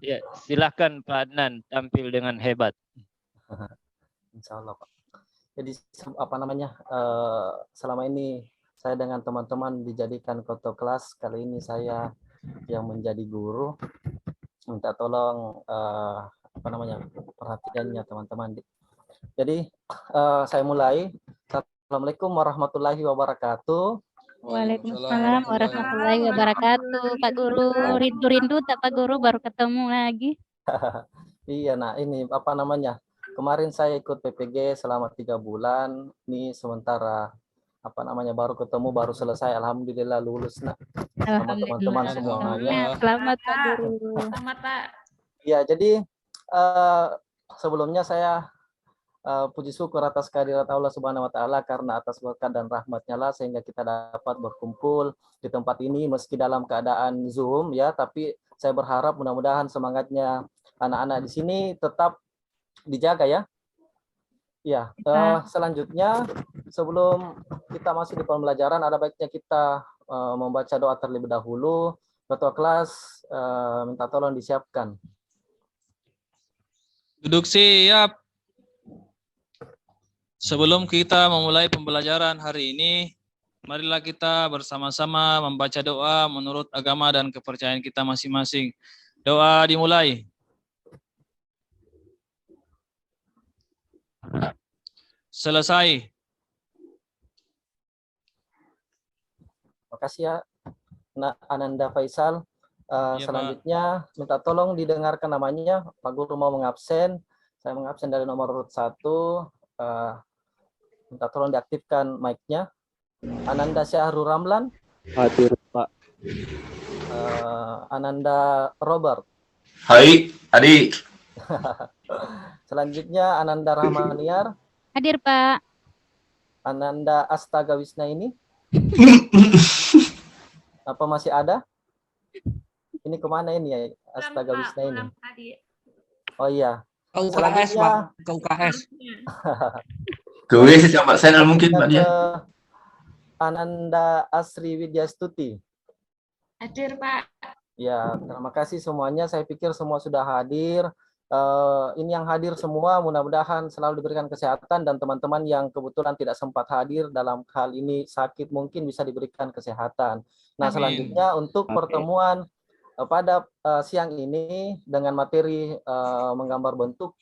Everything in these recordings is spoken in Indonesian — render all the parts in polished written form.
Ya, silakan Pak Adnan tampil dengan hebat. Insya Allah Pak. Jadi selama ini saya dengan teman-teman dijadikan ketua kelas, kali ini saya yang menjadi guru. Minta tolong perhatiannya teman-teman. Jadi saya mulai. Assalamualaikum warahmatullahi wabarakatuh. Waalaikumsalam warahmatullahi wabarakatuh. Pak Guru, rindu-rindu tak Pak Guru, baru ketemu lagi. Iya, nah ini kemarin saya ikut PPG selama 3 bulan. Ini sementara baru ketemu, baru selesai. Alhamdulillah lulus nak. Sama teman-teman semuanya. Selamat Pak Guru. Selamat Pak. Ya, jadi sebelumnya saya puji syukur atas kehadirat Allah Subhanahu wa taala, karena atas berkat dan rahmatnya lah sehingga kita dapat berkumpul di tempat ini meski dalam keadaan Zoom ya, tapi saya berharap mudah-mudahan semangatnya anak-anak di sini tetap dijaga ya. Ya, selanjutnya sebelum kita masuk di pembelajaran ada baiknya kita membaca doa terlebih dahulu. Ketua kelas minta tolong disiapkan. Duduk siap. Sebelum kita memulai pembelajaran hari ini, marilah kita bersama-sama membaca doa menurut agama dan kepercayaan kita masing-masing. Doa dimulai. Selesai. Makasih ya, Ananda Faisal. Selanjutnya minta tolong didengarkan namanya. Pak Guru mau mengabsen. Saya mengabsen dari nomor urut 1. Minta tolong diaktifkan mic-nya. Ananda Syahrul Ramlan. Hadir Pak. Ananda Robert. Hai, adik. Selanjutnya Ananda Rahmaniar. Hadir Pak. Ananda Astaga Wisna ini. Apa masih ada? Ini kemana ini ya Astaga Wisna ini? Oh iya. Ke UKS, Pak. Ke UKS. Gue sama channel mungkin Pak dia. Ananda Asri Widyastuti. Hadir Pak. Ya, terima kasih semuanya. Saya pikir semua sudah hadir. Ini yang hadir semua mudah-mudahan selalu diberikan kesehatan, dan teman-teman yang kebetulan tidak sempat hadir dalam hal ini sakit mungkin bisa diberikan kesehatan. Nah, selanjutnya untuk pertemuan pada siang ini dengan materi menggambar bentuk,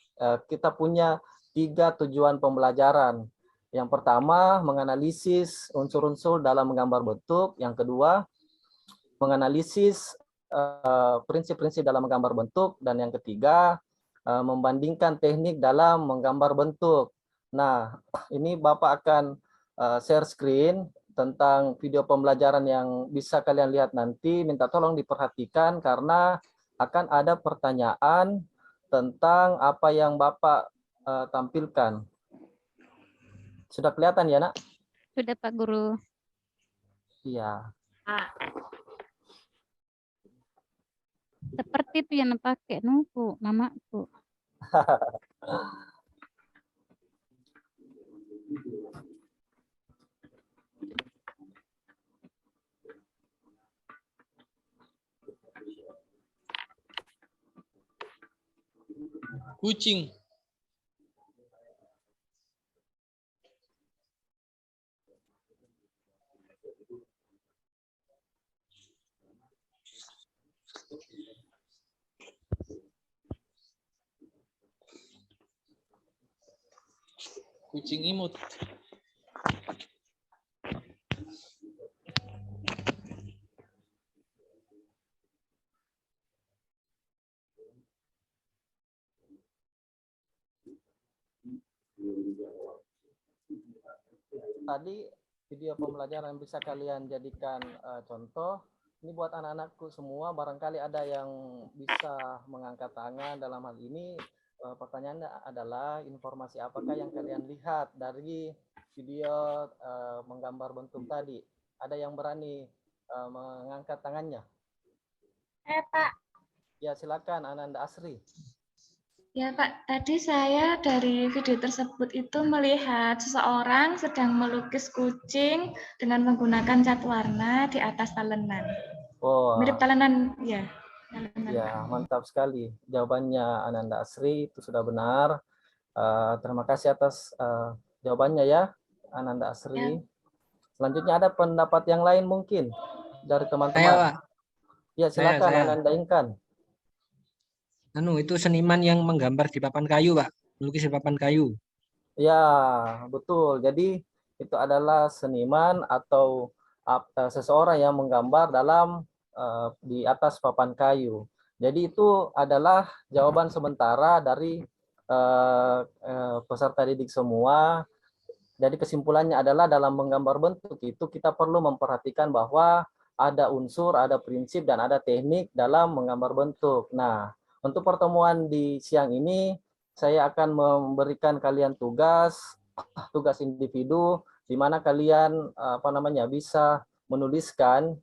kita punya 3 tujuan pembelajaran. Yang pertama, menganalisis unsur-unsur dalam menggambar bentuk. Yang kedua, menganalisis prinsip-prinsip dalam menggambar bentuk. Dan yang ketiga, membandingkan teknik dalam menggambar bentuk. Nah, ini Bapak akan share screen tentang video pembelajaran yang bisa kalian lihat nanti. Minta tolong diperhatikan karena akan ada pertanyaan tentang apa yang Bapak tampilkan. Sudah kelihatan ya, Nak? Sudah Pak Guru. Iya. Seperti itu yang pakai nuku mamaku. Kucing. Kucing imut. Tadi video pembelajaran bisa kalian jadikan contoh. Ini buat anak-anakku semua, barangkali ada yang bisa mengangkat tangan dalam hal ini. Pertanyaannya adalah informasi apakah yang kalian lihat dari video menggambar bentuk tadi? Ada yang berani mengangkat tangannya? Pak. Ya, silakan Ananda Asri. Ya Pak, tadi saya dari video tersebut itu melihat seseorang sedang melukis kucing dengan menggunakan cat warna di atas talenan. Oh. Mirip talenan, ya. Ya, mantap sekali. Jawabannya Ananda Asri itu sudah benar. Terima kasih atas jawabannya ya, Ananda Asri. Selanjutnya ada pendapat yang lain mungkin dari Saya, teman-teman. Pak. Ya, silakan Saya. Ananda Inkan. Itu seniman yang menggambar di papan kayu, Pak. Melukis di papan kayu. Ya, betul. Jadi itu adalah seniman atau seseorang yang menggambar dalam di atas papan kayu. Jadi itu adalah jawaban sementara dari peserta didik semua. Jadi kesimpulannya adalah dalam menggambar bentuk itu kita perlu memperhatikan bahwa ada unsur, ada prinsip, dan ada teknik dalam menggambar bentuk. Nah, untuk pertemuan di siang ini, saya akan memberikan kalian tugas individu, di mana kalian bisa menuliskan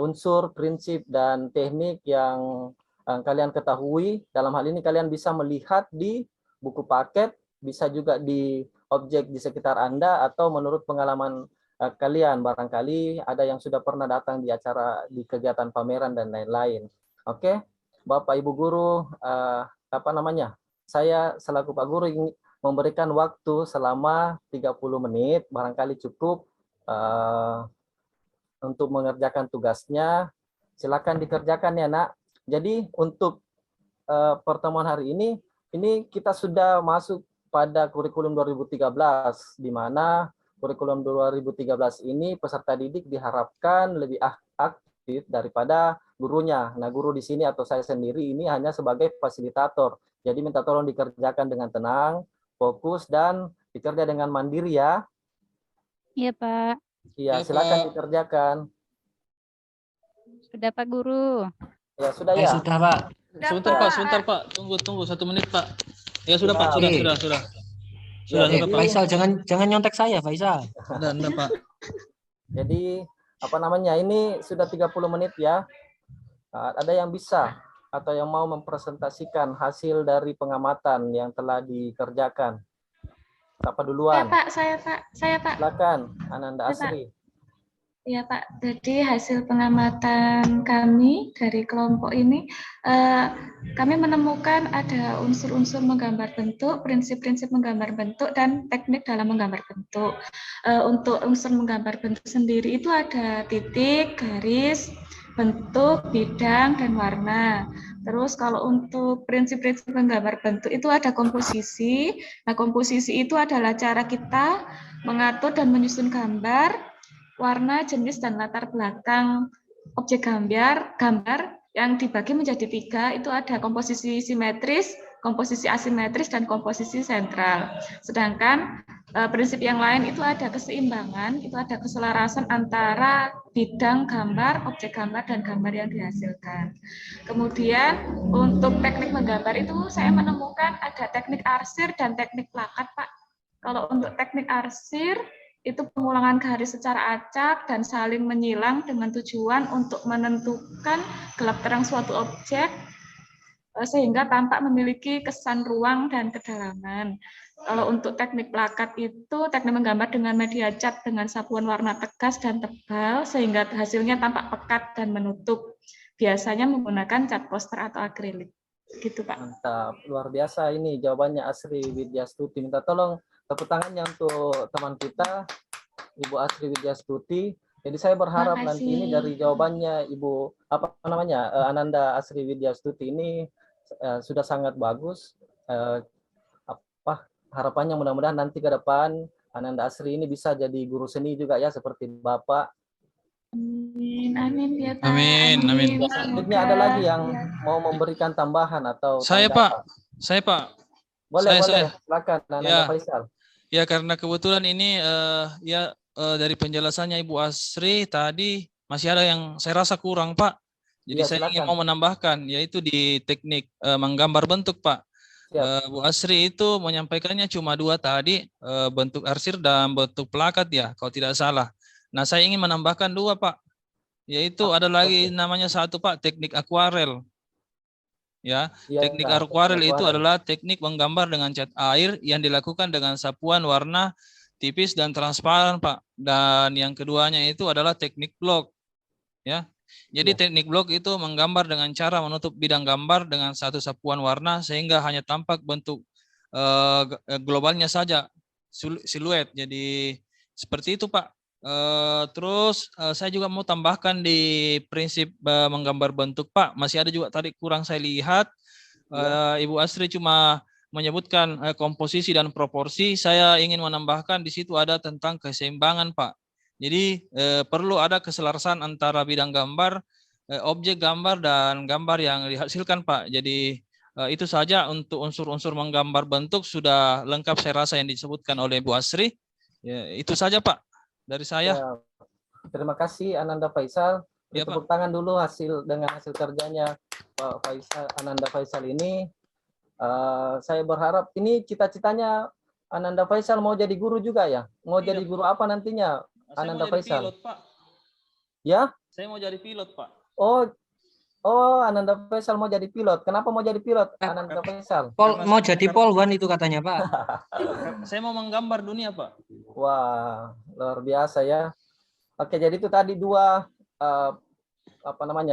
unsur, prinsip, dan teknik yang kalian ketahui. Dalam hal ini kalian bisa melihat di buku paket, bisa juga di objek di sekitar Anda, atau menurut pengalaman kalian, barangkali ada yang sudah pernah datang di acara, di kegiatan pameran dan lain-lain. Oke, Bapak Ibu guru, saya selaku Pak Guru ingin memberikan waktu selama 30 menit, barangkali cukup untuk mengerjakan tugasnya. Silakan dikerjakan ya, Nak. Jadi untuk pertemuan hari ini kita sudah masuk pada kurikulum 2013, di mana kurikulum 2013 ini peserta didik diharapkan lebih aktif daripada gurunya. Nah, guru di sini atau saya sendiri ini hanya sebagai fasilitator. Jadi minta tolong dikerjakan dengan tenang, fokus, dan dikerja dengan mandiri ya. Iya, Pak. Iya, silakan dikerjakan. Sudah, Pak Guru. Ya, sudah ya. Sudah, Pak. Sebentar Pak. Tunggu 1 menit Pak. Ya sudah Pak, sudah. Sudah Pak. Faisal, jangan nyontek saya, Faisal. Sudah Pak. Jadi ini sudah 30 menit ya. Ada yang bisa atau yang mau mempresentasikan hasil dari pengamatan yang telah dikerjakan? Siapa duluan? Saya Pak. Silakan, Ananda Asri. Ya Pak, jadi hasil pengamatan kami dari kelompok ini, kami menemukan ada unsur-unsur menggambar bentuk, prinsip-prinsip menggambar bentuk, dan teknik dalam menggambar bentuk. Untuk unsur menggambar bentuk sendiri itu ada titik, garis, bentuk, bidang, dan warna. Terus kalau untuk prinsip-prinsip menggambar bentuk itu ada komposisi. Nah, komposisi itu adalah cara kita mengatur dan menyusun gambar, warna, jenis, dan latar belakang objek gambar yang dibagi menjadi 3, itu ada komposisi simetris, komposisi asimetris, dan komposisi sentral. Sedangkan prinsip yang lain itu ada keseimbangan, itu ada keselarasan antara bidang gambar, objek gambar, dan gambar yang dihasilkan. Kemudian untuk teknik menggambar itu saya menemukan ada teknik arsir dan teknik plakat, Pak. Kalau untuk teknik arsir, itu pengulangan garis secara acak dan saling menyilang dengan tujuan untuk menentukan gelap terang suatu objek sehingga tampak memiliki kesan ruang dan kedalaman. Kalau untuk teknik plakat itu teknik menggambar dengan media cat dengan sapuan warna tegas dan tebal sehingga hasilnya tampak pekat dan menutup. Biasanya menggunakan cat poster atau akrilik. Gitu, Pak. Mantap, luar biasa ini jawabannya Asri Widyastuti. Minta tolong tepuk tangannya untuk teman kita, Ibu Asri Widyastuti. Jadi saya berharap nanti ini dari jawabannya Ibu Ananda Asri Widyastuti ini sudah sangat bagus. Harapannya mudah-mudahan nanti ke depan Ananda Asri ini bisa jadi guru seni juga ya seperti Bapak. Amin ya Pak. Amin. Selanjutnya ada lagi yang mau memberikan tambahan atau Saya Pak. Boleh. Saya. Silakan Ananda Faisal. Ya, karena kebetulan ini dari penjelasannya Ibu Asri tadi masih ada yang saya rasa kurang, Pak. Jadi Ya, saya ingin mau menambahkan, yaitu di teknik menggambar bentuk, Pak. Bu Asri itu menyampaikannya cuma 2 tadi, bentuk arsir dan bentuk plakat ya, kalau tidak salah. Nah, saya ingin menambahkan 2, Pak. Yaitu ada lagi namanya 1, Pak, teknik akuarel. Ya, teknik akuarel itu adalah teknik menggambar dengan cat air yang dilakukan dengan sapuan warna tipis dan transparan, Pak. Dan yang keduanya itu adalah teknik blok. Ya, Jadi Ya. teknik blok itu menggambar dengan cara menutup bidang gambar dengan satu sapuan warna sehingga hanya tampak bentuk globalnya saja, siluet. Jadi seperti itu Pak. Terus saya juga mau tambahkan di prinsip menggambar bentuk Pak. Masih ada juga tadi kurang saya lihat. Ibu Asri cuma menyebutkan komposisi dan proporsi. Saya ingin menambahkan di situ ada tentang keseimbangan Pak. Jadi perlu ada keselarasan antara bidang gambar, objek gambar dan gambar yang dihasilkan Pak. Jadi itu saja untuk unsur-unsur menggambar bentuk sudah lengkap saya rasa yang disebutkan oleh Bu Asri. Ya, itu saja Pak dari saya. Ya. Terima kasih Ananda Faisal. Ya, Tepuk tangan dulu dengan hasil kerjanya Pak Faisal, Ananda Faisal ini. Saya berharap ini cita-citanya Ananda Faisal mau jadi guru juga ya? Mau Tidak. jadi guru apa nantinya? Saya Ananda mau jadi Faisal. pilot Pak. Ya? Saya mau jadi pilot Pak. Oh, Ananda Faisal mau jadi pilot. Kenapa mau jadi pilot, Ananda Faisal? Mau jadi polwan itu katanya Pak. Saya mau menggambar dunia Pak. Wah, luar biasa ya. Oke, jadi itu tadi dua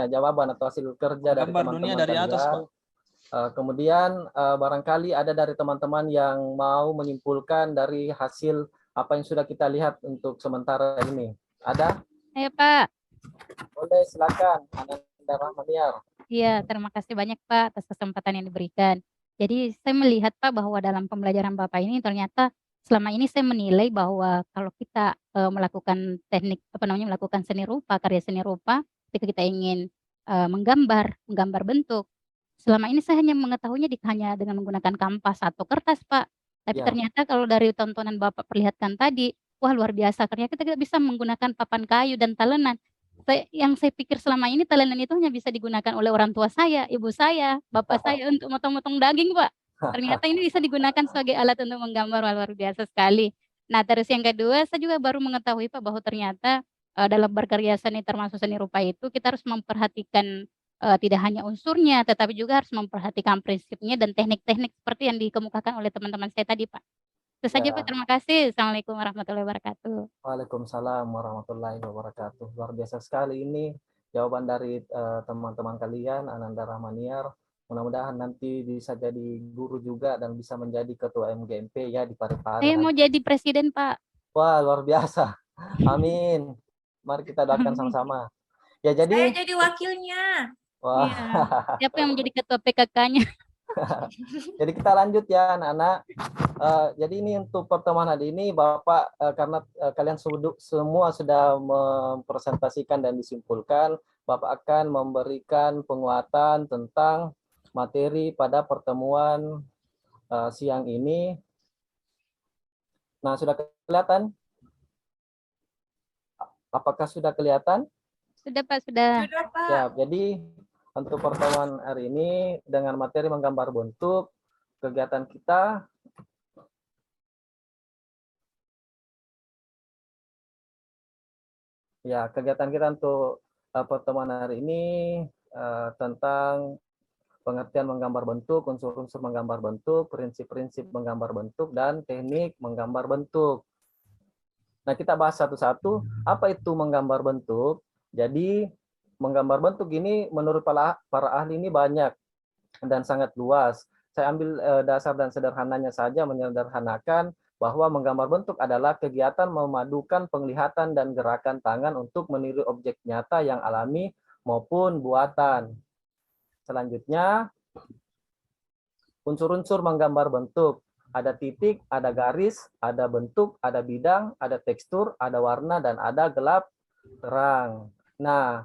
jawaban atau hasil kerja dari Gambar teman-teman dunia dari atas kalian. Pak. Kemudian barangkali ada dari teman-teman yang mau menyimpulkan dari hasil apa yang sudah kita lihat untuk sementara ini. Ada? Ayo Pak. Boleh, silakan. Ananda Rahmaniar. Iya, terima kasih banyak Pak atas kesempatan yang diberikan. Jadi saya melihat Pak bahwa dalam pembelajaran Bapak ini ternyata selama ini saya menilai bahwa kalau kita melakukan melakukan seni rupa, karya seni rupa, ketika kita ingin menggambar bentuk, selama ini saya hanya mengetahuinya hanya dengan menggunakan kanvas atau kertas Pak. Tapi Ya. ternyata kalau dari tontonan Bapak perlihatkan tadi, wah luar biasa. Ternyata kita bisa menggunakan papan kayu dan talenan. Yang saya pikir selama ini talenan itu hanya bisa digunakan oleh orang tua saya, ibu saya, bapak saya untuk motong-motong daging, Pak. Ternyata ini bisa digunakan sebagai alat untuk menggambar, wah, luar biasa sekali. Nah, terus yang kedua, saya juga baru mengetahui Pak bahwa ternyata dalam berkarya seni termasuk seni rupa itu kita harus memperhatikan tidak hanya unsurnya, tetapi juga harus memperhatikan prinsipnya dan teknik-teknik seperti yang dikemukakan oleh teman-teman saya tadi, Pak. Itu saja Ya. Pak, terima kasih. Assalamualaikum warahmatullahi wabarakatuh. Waalaikumsalam warahmatullahi wabarakatuh. Luar biasa sekali ini jawaban dari teman-teman kalian, Ananda Rahmaniar. Mudah-mudahan nanti bisa jadi guru juga dan bisa menjadi ketua MGMP ya di Parepare. Saya mau jadi presiden, Pak. Wah, luar biasa. Amin. Mari kita doakan sama-sama. Ya, jadi saya jadi wakilnya. wah. Iya. Siapa yang menjadi ketua PKK-nya? Jadi kita lanjut ya anak-anak. Jadi ini untuk pertemuan hari ini Bapak karena kalian semua sudah mempresentasikan dan disimpulkan, Bapak akan memberikan penguatan tentang materi pada pertemuan siang ini. Nah, sudah kelihatan? Apakah sudah kelihatan? Sudah Pak, sudah. Sudah Pak. Ya, jadi untuk pertemuan hari ini dengan materi menggambar bentuk, kegiatan kita untuk pertemuan hari ini tentang pengertian menggambar bentuk, unsur-unsur menggambar bentuk, prinsip-prinsip menggambar bentuk, dan teknik menggambar bentuk. Nah, kita bahas satu-satu, apa itu menggambar bentuk. Jadi, menggambar bentuk ini menurut para ahli ini banyak dan sangat luas. Saya ambil dasar dan sederhananya saja, menyederhanakan bahwa menggambar bentuk adalah kegiatan memadukan penglihatan dan gerakan tangan untuk meniru objek nyata yang alami maupun buatan. Selanjutnya, unsur-unsur menggambar bentuk. Ada titik, ada garis, ada bentuk, ada bidang, ada tekstur, ada warna, dan ada gelap terang. Nah,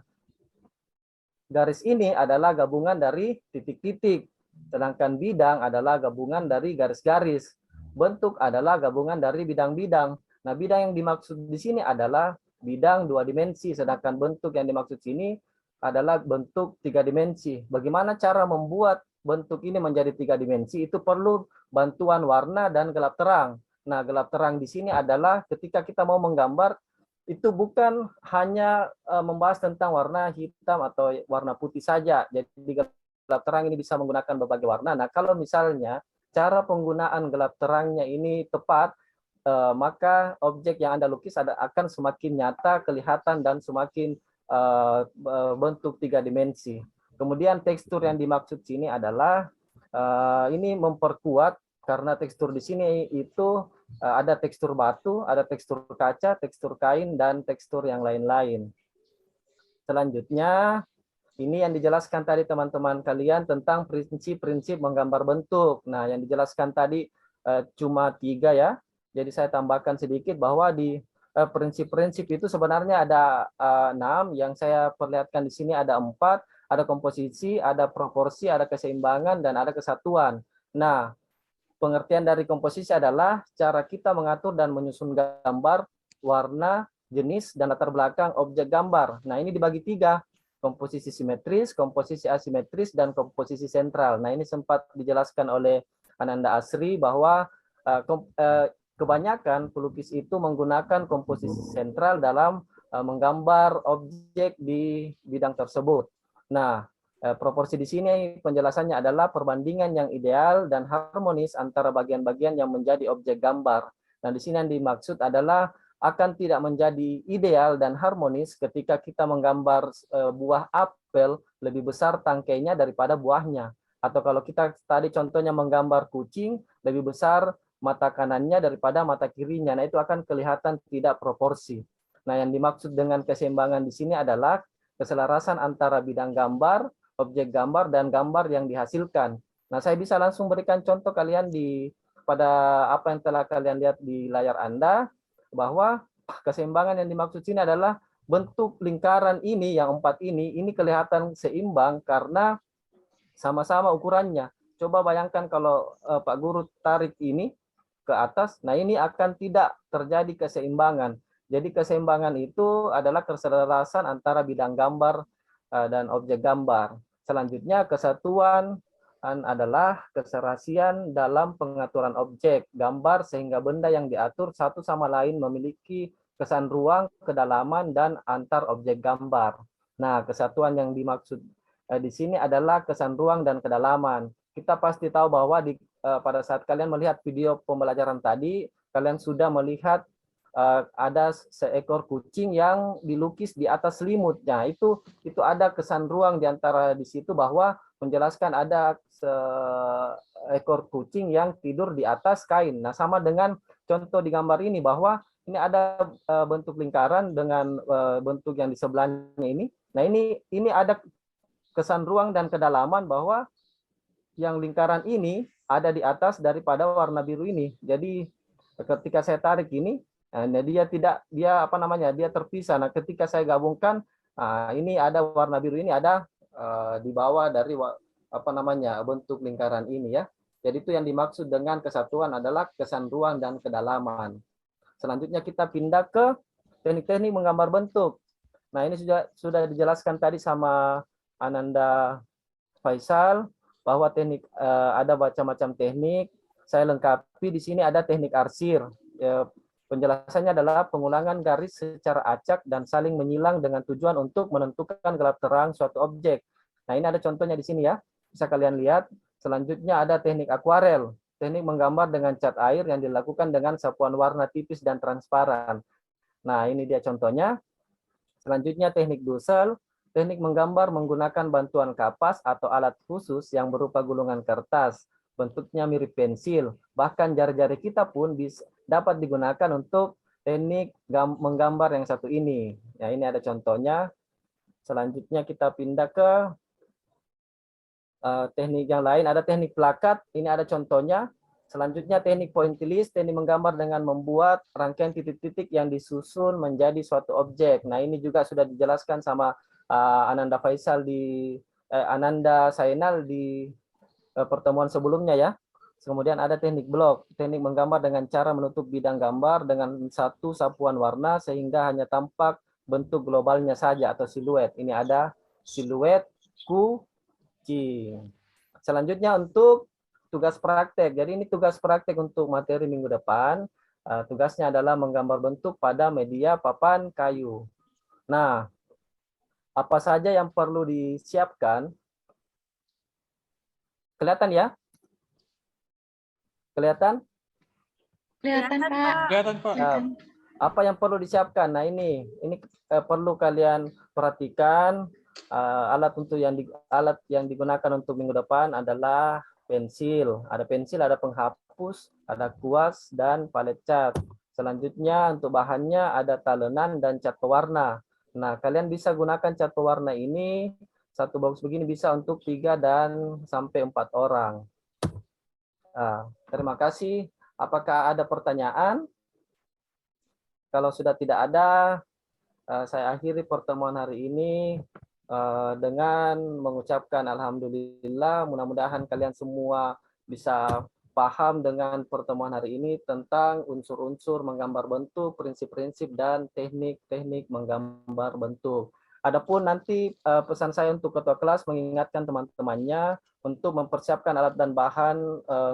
garis ini adalah gabungan dari titik-titik, sedangkan bidang adalah gabungan dari garis-garis. Bentuk adalah gabungan dari bidang-bidang. Nah, bidang yang dimaksud di sini adalah bidang 2 dimensi, sedangkan bentuk yang dimaksud sini adalah bentuk 3 dimensi. Bagaimana cara membuat bentuk ini menjadi 3 dimensi? Itu perlu bantuan warna dan gelap terang. Nah, gelap terang di sini adalah ketika kita mau menggambar, itu bukan hanya membahas tentang warna hitam atau warna putih saja. Jadi gelap terang ini bisa menggunakan berbagai warna. Nah, kalau misalnya cara penggunaan gelap terangnya ini tepat, maka objek yang Anda lukis akan semakin nyata, kelihatan, dan semakin bentuk 3 dimensi. Kemudian tekstur yang dimaksud sini adalah ini memperkuat karena tekstur di sini itu ada tekstur batu, ada tekstur kaca, tekstur kain, dan tekstur yang lain-lain. Selanjutnya, ini yang dijelaskan tadi teman-teman kalian tentang prinsip-prinsip menggambar bentuk. Nah, yang dijelaskan tadi cuma 3 ya. Jadi saya tambahkan sedikit bahwa di prinsip-prinsip itu sebenarnya ada 6. Yang saya perlihatkan di sini ada 4. Ada komposisi, ada proporsi, ada keseimbangan, dan ada kesatuan. Nah, pengertian dari komposisi adalah cara kita mengatur dan menyusun gambar, warna, jenis, dan latar belakang objek gambar. Nah, ini dibagi 3. Komposisi simetris, komposisi asimetris, dan komposisi sentral. Nah, ini sempat dijelaskan oleh Ananda Asri bahwa kebanyakan pelukis itu menggunakan komposisi sentral dalam menggambar objek di bidang tersebut. Nah, proporsi di sini penjelasannya adalah perbandingan yang ideal dan harmonis antara bagian-bagian yang menjadi objek gambar. Nah, di sini yang dimaksud adalah akan tidak menjadi ideal dan harmonis ketika kita menggambar buah apel lebih besar tangkainya daripada buahnya. Atau kalau kita tadi contohnya menggambar kucing, lebih besar mata kanannya daripada mata kirinya. Nah, itu akan kelihatan tidak proporsi. Nah, yang dimaksud dengan keseimbangan di sini adalah keselarasan antara bidang gambar, objek gambar, dan gambar yang dihasilkan. Nah, saya bisa langsung berikan contoh kalian pada apa yang telah kalian lihat di layar Anda, bahwa keseimbangan yang dimaksud sini adalah bentuk lingkaran ini, yang 4 ini kelihatan seimbang karena sama-sama ukurannya. Coba bayangkan kalau Pak Guru tarik ini ke atas, nah ini akan tidak terjadi keseimbangan. Jadi keseimbangan itu adalah keselarasan antara bidang gambar dan objek gambar. Selanjutnya kesatuan adalah keserasian dalam pengaturan objek gambar sehingga benda yang diatur satu sama lain memiliki kesan ruang, kedalaman, dan antar objek gambar. Nah, kesatuan yang dimaksud di sini adalah kesan ruang dan kedalaman. Kita pasti tahu bahwa pada saat kalian melihat video pembelajaran tadi, kalian sudah melihat ada seekor kucing yang dilukis di atas selimutnya. Itu ada kesan ruang di antara di situ bahwa menjelaskan ada seekor kucing yang tidur di atas kain. Nah, sama dengan contoh di gambar ini bahwa ini ada bentuk lingkaran dengan bentuk yang di sebelahnya ini. Nah, ini ada kesan ruang dan kedalaman bahwa yang lingkaran ini ada di atas daripada warna biru ini. Jadi ketika saya tarik ini, nah, dia terpisah. Nah, ketika saya gabungkan, ini ada warna biru ini ada di bawah dari bentuk lingkaran ini ya. Jadi itu yang dimaksud dengan kesatuan adalah kesan ruang dan kedalaman. Selanjutnya kita pindah ke teknik-teknik menggambar bentuk. Nah, ini sudah dijelaskan tadi sama Ananda Faisal bahwa teknik ada macam-macam teknik. Saya lengkapi di sini ada teknik arsir. Penjelasannya adalah pengulangan garis secara acak dan saling menyilang dengan tujuan untuk menentukan gelap terang suatu objek. Nah, ini ada contohnya di sini ya. Bisa kalian lihat. Selanjutnya ada teknik akuarel. Teknik menggambar dengan cat air yang dilakukan dengan sapuan warna tipis dan transparan. Nah, ini dia contohnya. Selanjutnya teknik dusel. Teknik menggambar menggunakan bantuan kapas atau alat khusus yang berupa gulungan kertas. Bentuknya mirip pensil. Bahkan jari-jari kita pun dapat digunakan untuk teknik menggambar yang satu ini. Ya, ini ada contohnya. Selanjutnya kita pindah ke teknik yang lain. Ada teknik plakat. Ini ada contohnya. Selanjutnya teknik pointillist. Teknik menggambar dengan membuat rangkaian titik-titik yang disusun menjadi suatu objek. Nah, ini juga sudah dijelaskan sama Ananda Faisal Ananda Sainal di pertemuan sebelumnya ya. Kemudian ada teknik blok, teknik menggambar dengan cara menutup bidang gambar dengan satu sapuan warna sehingga hanya tampak bentuk globalnya saja atau siluet. Ini ada siluet kucing. Selanjutnya untuk tugas praktek. Jadi ini tugas praktek untuk materi minggu depan. Tugasnya adalah menggambar bentuk pada media papan kayu. Nah, apa saja yang perlu disiapkan? Kelihatan ya? Kelihatan? Kelihatan, Pak. Kelihatan, Pak. Apa yang perlu disiapkan? Nah ini perlu kalian perhatikan. Alat yang digunakan untuk minggu depan adalah pensil. Ada pensil, ada penghapus, ada kuas dan palet cat. Selanjutnya untuk bahannya ada talenan dan cat pewarna. Nah kalian bisa gunakan cat pewarna ini, satu box begini bisa untuk 3 dan sampai 4 orang. Terima kasih. Apakah ada pertanyaan? Kalau sudah tidak ada, saya akhiri pertemuan hari ini dengan mengucapkan alhamdulillah. Mudah-mudahan kalian semua bisa paham dengan pertemuan hari ini tentang unsur-unsur menggambar bentuk, prinsip-prinsip, dan teknik-teknik menggambar bentuk. Adapun nanti pesan saya untuk ketua kelas mengingatkan teman-temannya untuk mempersiapkan alat dan bahan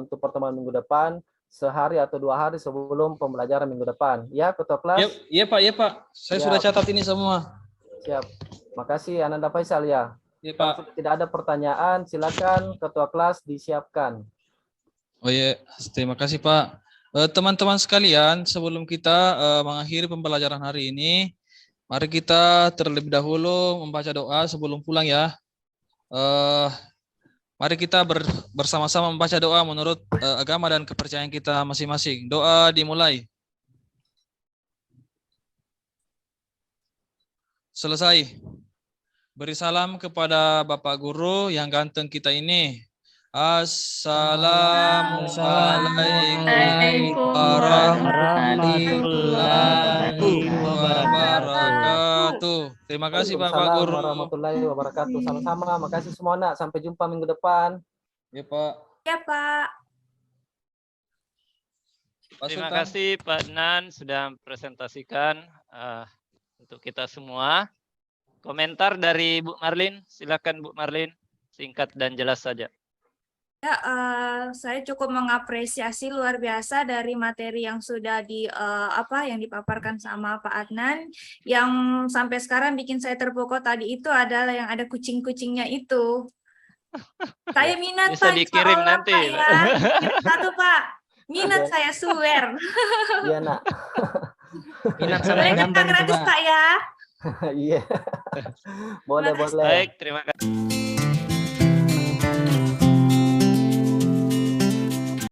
untuk pertemuan minggu depan sehari atau 2 hari sebelum pembelajaran minggu depan. Ya, ketua kelas? Iya Pak. Saya sudah catat ini semua. Siap. Makasih Ananda Faisal ya. Iya Pak. Kalau tidak ada pertanyaan, silakan ketua kelas disiapkan. Oh iya, terima kasih Pak. Teman-teman sekalian, sebelum kita mengakhiri pembelajaran hari ini, mari kita terlebih dahulu membaca doa sebelum pulang ya. Mari kita bersama-sama membaca doa menurut agama dan kepercayaan kita masing-masing. Doa dimulai. Selesai. Beri salam kepada Bapak Guru yang ganteng kita ini. Assalamualaikum warahmatullahi wabarakatuh. Terima kasih Bapak Guru. Warahmatullahi wabarakatuh. Sama-sama. Makasih semua nak. Sampai jumpa minggu depan. Ya Pak. Ya Pak. Terima kasih Pak Adnan sudah presentasikan untuk kita semua. Komentar dari Bu Marlin, silakan Bu Marlin, singkat dan jelas saja. Ya, saya cukup mengapresiasi luar biasa dari materi yang sudah yang dipaparkan sama Pak Adnan. Yang sampai sekarang bikin saya terpukau tadi itu adalah yang ada kucing-kucingnya itu. Saya minat bisa Pak, dikirim Allah, nanti. Pak, ya. Satu Pak, minat saya swear. Iya nak. Minat Boleh sama gambar gratis juga. Pak ya. Iya. Boleh. Baik, terima kasih.